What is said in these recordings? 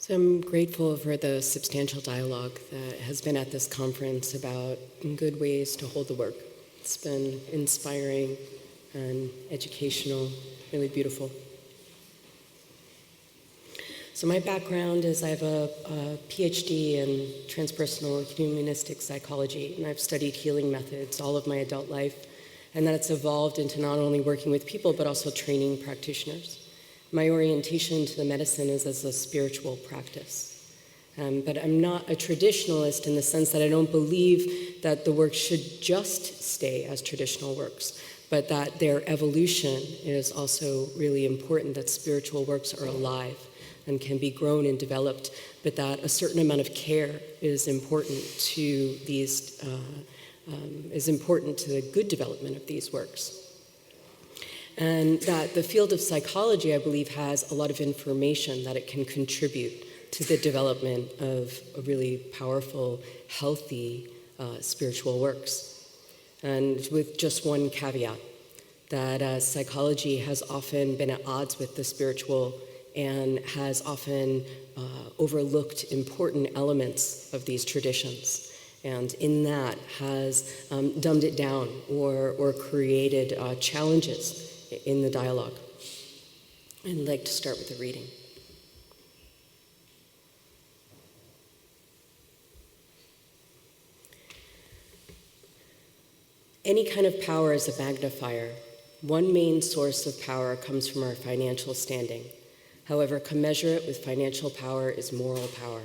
So I'm grateful for the substantial dialogue that has been at this conference about good ways to hold the work. It's been inspiring and educational, really beautiful. So my background is I have a PhD in transpersonal humanistic psychology, and I've studied healing methods all of my adult life, and that's evolved into not only working with people, but also training practitioners. My orientation to the medicine is as a spiritual practice. But I'm not a traditionalist in the sense that I don't believe that the work should just stay as traditional works, but that their evolution is also really important, that spiritual works are alive and can be grown and developed, but that a certain amount of care is important to these, is important to the good development of these works. And that the field of psychology, I believe, has a lot of information that it can contribute to the development of a really powerful, healthy spiritual works. And with just one caveat, that psychology has often been at odds with the spiritual and has often overlooked important elements of these traditions. And in that has dumbed it down or created challenges in the dialogue. I'd like to start with a reading. Any kind of power is a magnifier. One main source of power comes from our financial standing. However, commensurate with financial power is moral power,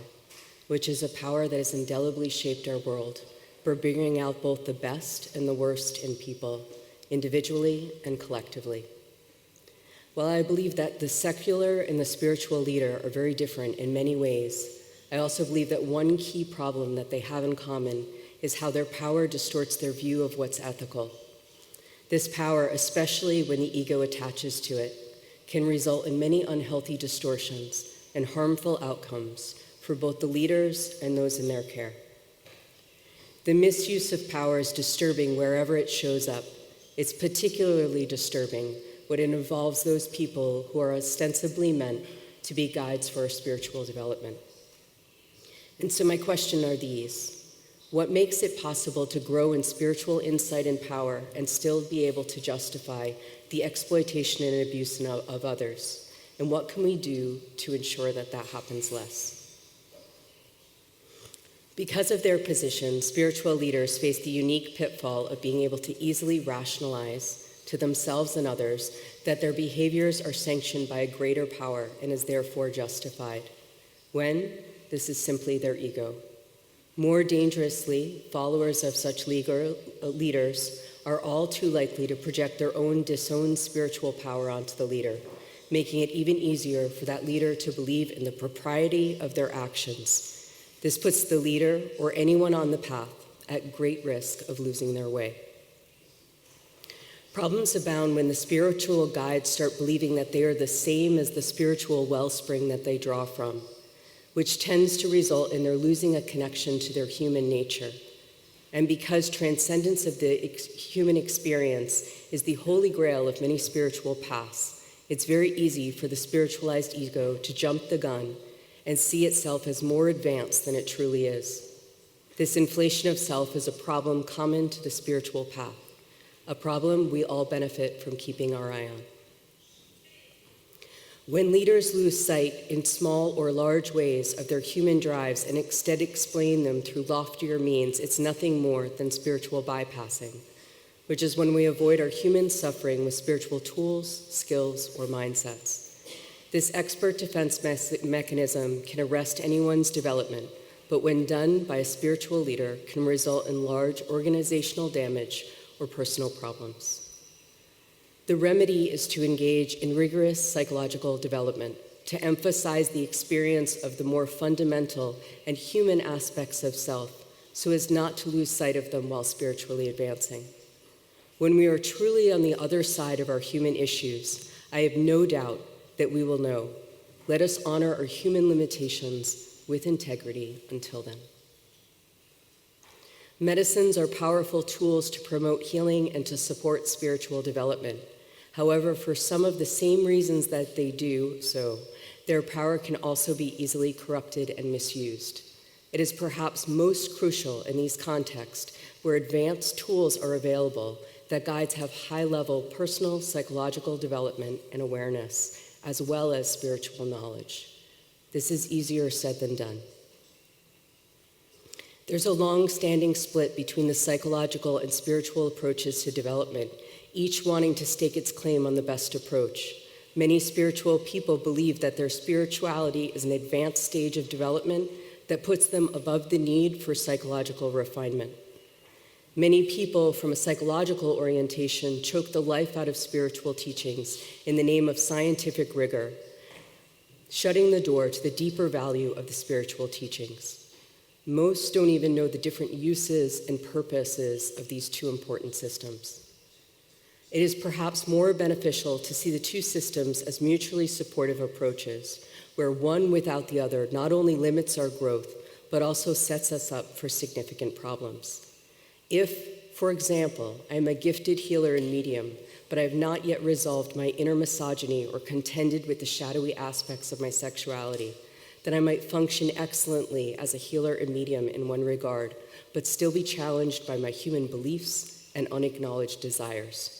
which is a power that has indelibly shaped our world, for bringing out both the best and the worst in people, individually and collectively. While I believe that the secular and the spiritual leader are very different in many ways, I also believe that one key problem that they have in common is how their power distorts their view of what's ethical. This power, especially when the ego attaches to it, can result in many unhealthy distortions and harmful outcomes for both the leaders and those in their care. The misuse of power is disturbing wherever it shows up. It's particularly disturbing when it involves those people who are ostensibly meant to be guides for our spiritual development. And so my question are these. What makes it possible to grow in spiritual insight and power and still be able to justify the exploitation and abuse of others? And what can we do to ensure that that happens less? Because of their position, spiritual leaders face the unique pitfall of being able to easily rationalize to themselves and others that their behaviors are sanctioned by a greater power and is therefore justified, when this is simply their ego. More dangerously, followers of such leaders are all too likely to project their own disowned spiritual power onto the leader, making it even easier for that leader to believe in the propriety of their actions. This puts the leader or anyone on the path at great risk of losing their way. Problems abound when the spiritual guides start believing that they are the same as the spiritual wellspring that they draw from, which tends to result in their losing a connection to their human nature. And because transcendence of the human experience is the holy grail of many spiritual paths, it's very easy for the spiritualized ego to jump the gun and see itself as more advanced than it truly is. This inflation of self is a problem common to the spiritual path, a problem we all benefit from keeping our eye on. When leaders lose sight in small or large ways of their human drives and instead explain them through loftier means, it's nothing more than spiritual bypassing, which is when we avoid our human suffering with spiritual tools, skills, or mindsets. This expert defense mechanism can arrest anyone's development, but when done by a spiritual leader, can result in large organizational damage or personal problems. The remedy is to engage in rigorous psychological development, to emphasize the experience of the more fundamental and human aspects of self, so as not to lose sight of them while spiritually advancing. When we are truly on the other side of our human issues, I have no doubt that we will know. Let us honor our human limitations with integrity until then. Medicines are powerful tools to promote healing and to support spiritual development. However, for some of the same reasons that they do so, their power can also be easily corrupted and misused. It is perhaps most crucial in these contexts where advanced tools are available that guides have high-level personal psychological development and awareness, as well as spiritual knowledge. This is easier said than done. There's a long-standing split between the psychological and spiritual approaches to development, each wanting to stake its claim on the best approach. Many spiritual people believe that their spirituality is an advanced stage of development that puts them above the need for psychological refinement. Many people from a psychological orientation choke the life out of spiritual teachings in the name of scientific rigor, shutting the door to the deeper value of the spiritual teachings. Most don't even know the different uses and purposes of these two important systems. It is perhaps more beneficial to see the two systems as mutually supportive approaches, where one without the other not only limits our growth, but also sets us up for significant problems. If, for example, I am a gifted healer and medium, but I have not yet resolved my inner misogyny or contended with the shadowy aspects of my sexuality, then I might function excellently as a healer and medium in one regard, but still be challenged by my human beliefs and unacknowledged desires.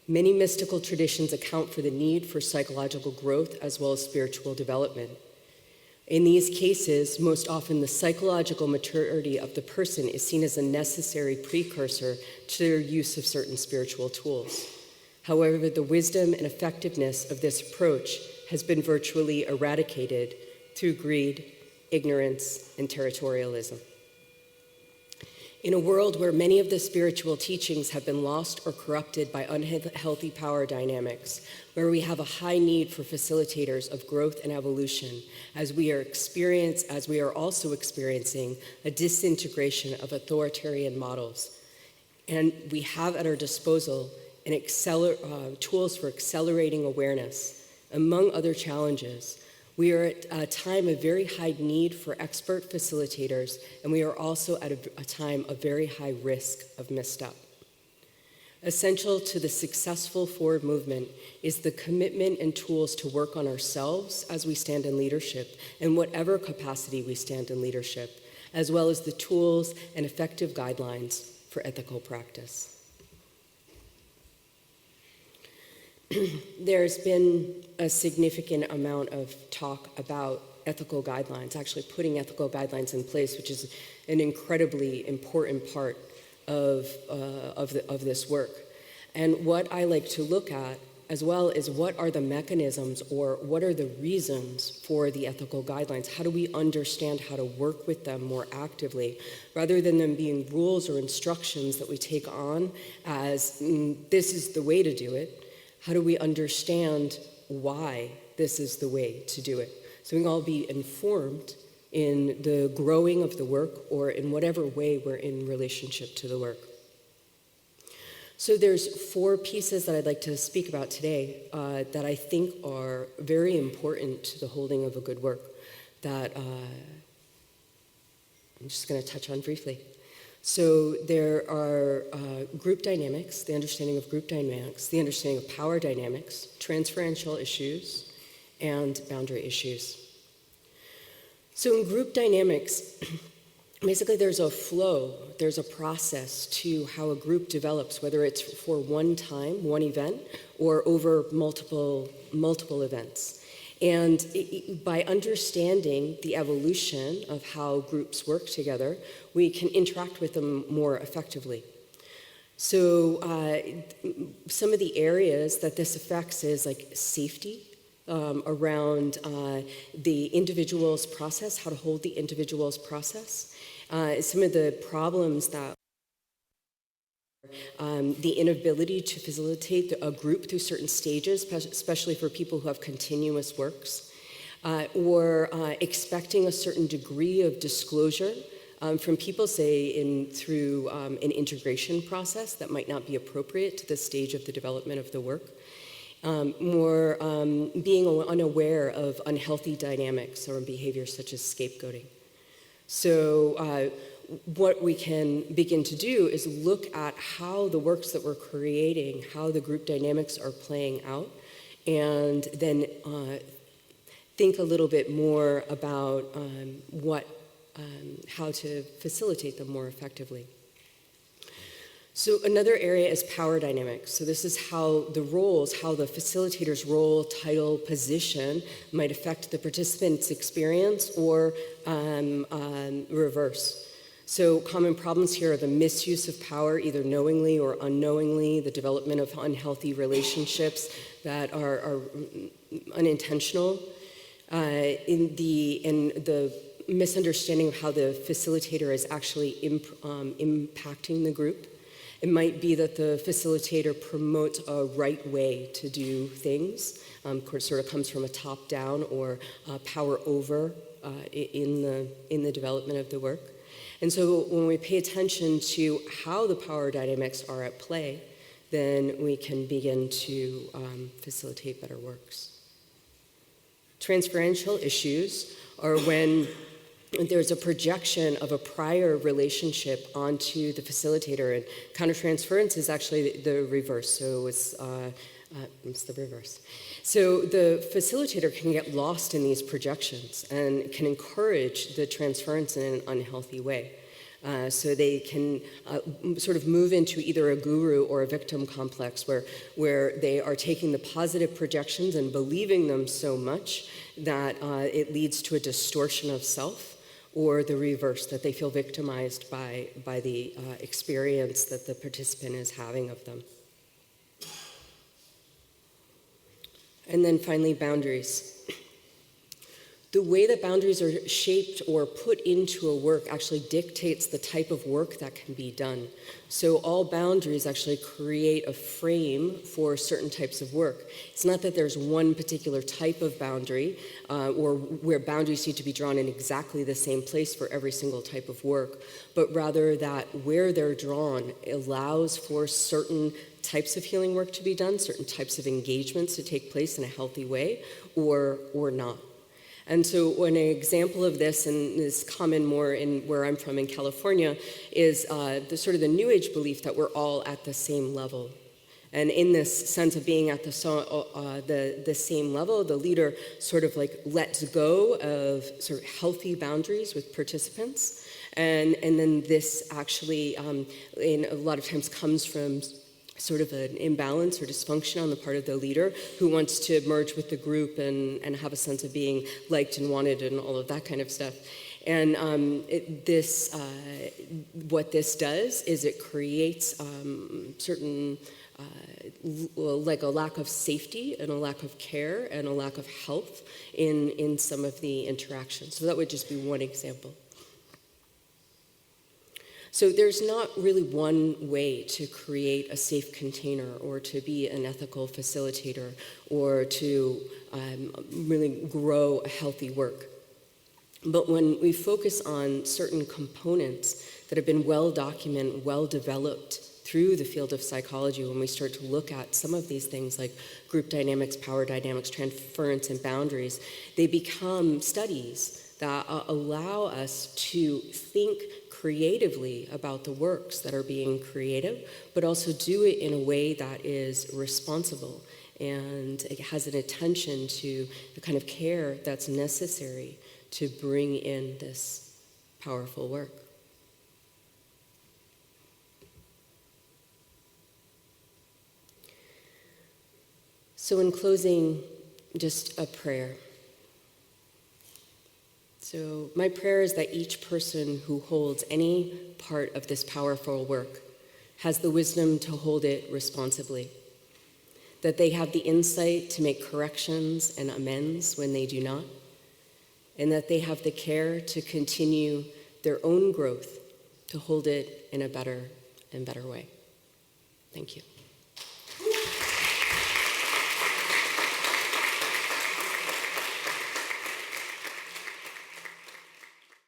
Many mystical traditions account for the need for psychological growth as well as spiritual development. In these cases, most often the psychological maturity of the person is seen as a necessary precursor to their use of certain spiritual tools. However, the wisdom and effectiveness of this approach has been virtually eradicated through greed, ignorance, and territorialism. In a world where many of the spiritual teachings have been lost or corrupted by unhealthy power dynamics, where we have a high need for facilitators of growth and evolution, as we are also experiencing a disintegration of authoritarian models. And we have at our disposal tools for accelerating awareness. Among other challenges, we are at a time of very high need for expert facilitators, and we are also at a time of very high risk of misstep. Essential to the successful forward movement is the commitment and tools to work on ourselves as we stand in leadership, in whatever capacity we stand in leadership, as well as the tools and effective guidelines for ethical practice. There's been a significant amount of talk about ethical guidelines, actually putting ethical guidelines in place, which is an incredibly important part of this work. And what I like to look at as well is what are the mechanisms or what are the reasons for the ethical guidelines? How do we understand how to work with them more actively rather than them being rules or instructions that we take on as this is the way to do it? How do we understand why this is the way to do it? So we can all be informed in the growing of the work or in whatever way we're in relationship to the work. So there's 4 pieces that I'd like to speak about today that I think are very important to the holding of a good work that I'm just going to touch on briefly. So there are group dynamics, the understanding of group dynamics, the understanding of power dynamics, transferential issues, and boundary issues. So in group dynamics, basically there's a flow, there's a process to how a group develops, whether it's for one time, one event, or over multiple events. And by understanding the evolution of how groups work together, we can interact with them more effectively. So some of the areas that this affects is like safety around the individual's process, how to hold the individual's process. Some of the problems that the inability to facilitate a group through certain stages, especially for people who have continuous works, or expecting a certain degree of disclosure from people, say, through an integration process that might not be appropriate to the stage of the development of the work, more being unaware of unhealthy dynamics or behaviors such as scapegoating. So what we can begin to do is look at how the works that we're creating, how the group dynamics are playing out, and then think a little bit more about how to facilitate them more effectively. So another area is power dynamics. So this is how the facilitator's role, title, position might affect the participant's experience or reverse. So common problems here are the misuse of power, either knowingly or unknowingly, the development of unhealthy relationships that are unintentional, and the misunderstanding of how the facilitator is actually impacting the group. It might be that the facilitator promotes a right way to do things. Sort of comes from a top down or power over in the development of the work. And so when we pay attention to how the power dynamics are at play, then we can begin to facilitate better works. Transferential issues are when there's a projection of a prior relationship onto the facilitator, and countertransference is actually the reverse. So it's the reverse. So the facilitator can get lost in these projections and can encourage the transference in an unhealthy way. So they can sort of move into either a guru or a victim complex where they are taking the positive projections and believing them so much that it leads to a distortion of self, or the reverse, that they feel victimized by the experience that the participant is having of them. And then finally, boundaries. The way that boundaries are shaped or put into a work actually dictates the type of work that can be done. So all boundaries actually create a frame for certain types of work. It's not that there's one particular type of boundary or where boundaries need to be drawn in exactly the same place for every single type of work, but rather that where they're drawn allows for certain types of healing work to be done, certain types of engagements to take place in a healthy way, or not. And so an example of this, and is common more in where I'm from in California, is the sort of the New Age belief that we're all at the same level. And in this sense of being at the same level, the leader sort of like lets go of sort of healthy boundaries with participants. And then this actually, in a lot of times, comes from sort of an imbalance or dysfunction on the part of the leader who wants to merge with the group and have a sense of being liked and wanted and all of that kind of stuff. And what this does is it creates certain, like a lack of safety and a lack of care and a lack of health in some of the interactions. So that would just be one example. So there's not really one way to create a safe container or to be an ethical facilitator or to really grow a healthy work. But when we focus on certain components that have been well documented, well developed through the field of psychology, when we start to look at some of these things like group dynamics, power dynamics, transference, and boundaries, they become studies that allow us to think creatively about the works that are being created, but also do it in a way that is responsible and it has an attention to the kind of care that's necessary to bring in this powerful work. So in closing, just a prayer. So my prayer is that each person who holds any part of this powerful work has the wisdom to hold it responsibly, that they have the insight to make corrections and amends when they do not, and that they have the care to continue their own growth to hold it in a better and better way. Thank you.